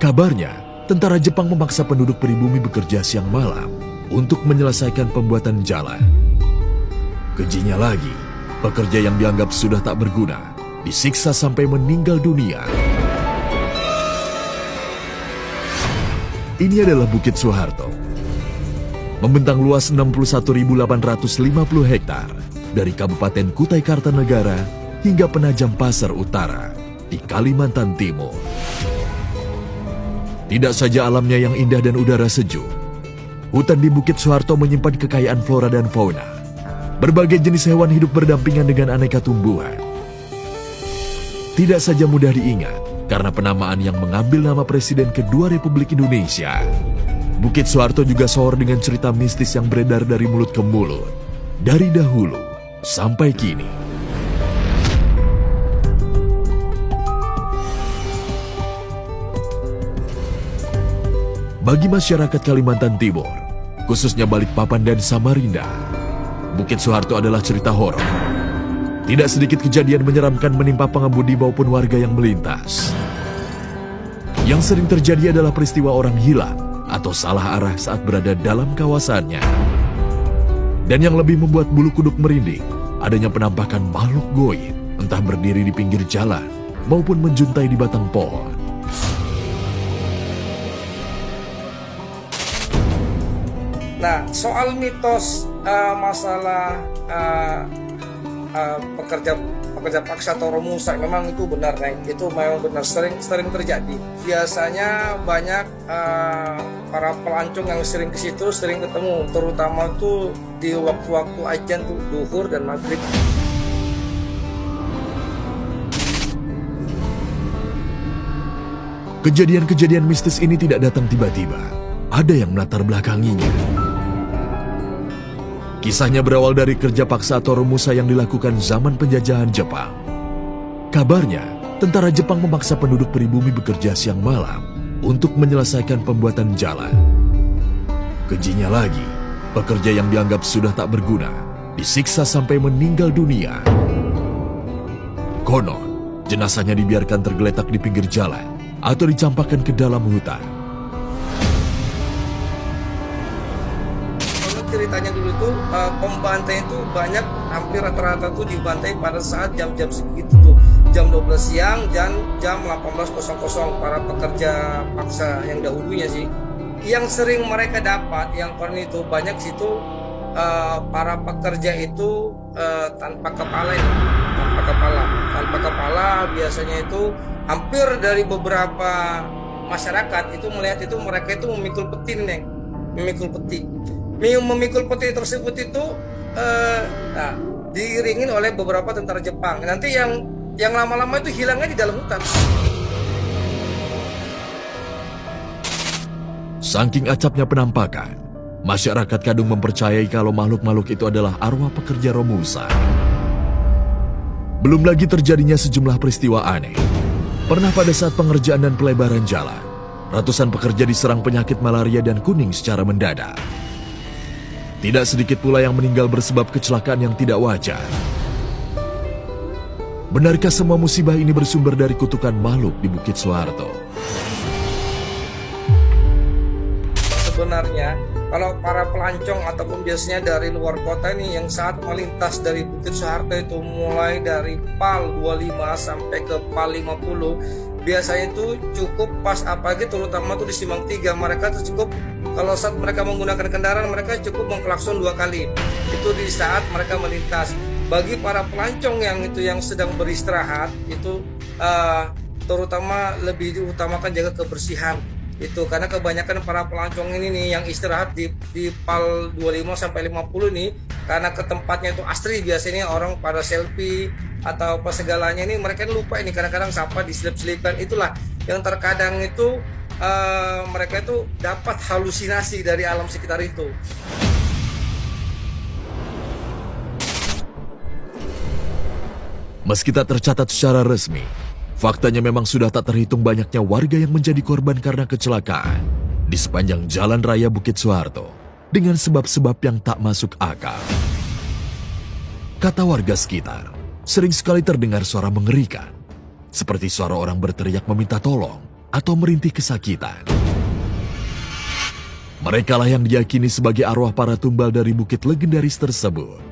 Kabarnya, tentara Jepang memaksa penduduk pribumi bekerja siang malam untuk menyelesaikan pembuatan jalan. Kejinya lagi, pekerja yang dianggap sudah tak berguna disiksa sampai meninggal dunia. Ini adalah Bukit Soeharto. Membentang luas 61.850 hektar dari Kabupaten Kutai Kartanegara hingga Penajam Pasar Utara di Kalimantan Timur. Tidak saja alamnya yang indah dan udara sejuk, hutan di Bukit Soeharto menyimpan kekayaan flora dan fauna. Berbagai jenis hewan hidup berdampingan dengan aneka tumbuhan. Tidak saja mudah diingat karena penamaan yang mengambil nama Presiden kedua Republik Indonesia. Bukit Soeharto juga sohor dengan cerita mistis yang beredar dari mulut ke mulut, dari dahulu sampai kini. Bagi masyarakat Kalimantan Timur, khususnya Balikpapan dan Samarinda, Bukit Soeharto adalah cerita horor. Tidak sedikit kejadian menyeramkan menimpa pengemudi maupun warga yang melintas. Yang sering terjadi adalah peristiwa orang hilang atau salah arah saat berada dalam kawasannya. Dan yang lebih membuat bulu kuduk merinding, adanya penampakan makhluk goib, entah berdiri di pinggir jalan maupun menjuntai di batang pohon. Nah, soal mitos masalah pekerja paksa atau romusa memang itu benar, Neng. Itu memang benar sering terjadi. Biasanya banyak para pelancong yang sering ke situ sering ketemu, terutama tuh di waktu-waktu ajan tuh duhur dan maghrib. Kejadian-kejadian mistis ini tidak datang tiba-tiba. Ada yang melatar belakanginya. Kisahnya berawal dari kerja paksa atau romusa yang dilakukan zaman penjajahan Jepang. Kabarnya, tentara Jepang memaksa penduduk pribumi bekerja siang malam untuk menyelesaikan pembuatan jalan. Kejinya lagi, pekerja yang dianggap sudah tak berguna disiksa sampai meninggal dunia. Konon, jenazahnya dibiarkan tergeletak di pinggir jalan atau dicampakkan ke dalam hutan. Ceritanya dulu tuh pembantai itu banyak, hampir rata-rata tuh dibantai pada saat jam-jam segitu tuh, jam 12 siang dan jam 18.00 para pekerja paksa yang dahulunya sih. Yang sering mereka dapat, yang konon itu banyak situ para pekerja itu tanpa kepala ini, tanpa kepala biasanya itu hampir dari beberapa masyarakat itu melihat itu mereka itu memikul peti, Neng, memikul peti. Memikul peti tersebut itu diiringin oleh beberapa tentara Jepang. Nanti yang lama-lama itu hilangnya di dalam hutan. Saking acapnya penampakan, masyarakat kadung mempercayai kalau makhluk-makhluk itu adalah arwah pekerja romusa. Belum lagi terjadinya sejumlah peristiwa aneh. Pernah pada saat pengerjaan dan pelebaran jalan, ratusan pekerja diserang penyakit malaria dan kuning secara mendadak. Tidak sedikit pula yang meninggal bersebab kecelakaan yang tidak wajar. Benarkah semua musibah ini bersumber dari kutukan makhluk di Bukit Soeharto? Sebenarnya, kalau para pelancong ataupun biasanya dari luar kota ini yang saat melintas dari Bukit Soeharto itu mulai dari PAL 25 sampai ke PAL 50, biasanya itu cukup pas apalagi terutama tuh di Simpang 3, mereka tuh cukup kalau saat mereka menggunakan kendaraan mereka cukup mengklakson 2 kali. Itu di saat mereka melintas. Bagi para pelancong yang sedang beristirahat itu terutama lebih diutamakan jaga kebersihan. Itu karena kebanyakan para pelancong ini nih yang istirahat di PAL 25 sampai 50 nih, karena ke tempatnya itu asri, biasanya orang pada selfie atau apa segalanya ini mereka lupa ini kadang-kadang sampah diselip-selipkan. Itulah yang terkadang itu mereka itu dapat halusinasi dari alam sekitar itu. Meski tak tercatat secara resmi, faktanya memang sudah tak terhitung banyaknya warga yang menjadi korban karena kecelakaan di sepanjang jalan raya Bukit Soeharto dengan sebab-sebab yang tak masuk akal. Kata warga sekitar, sering sekali terdengar suara mengerikan, seperti suara orang berteriak meminta tolong atau merintih kesakitan. Merekalah yang diyakini sebagai arwah para tumbal dari bukit legendaris tersebut.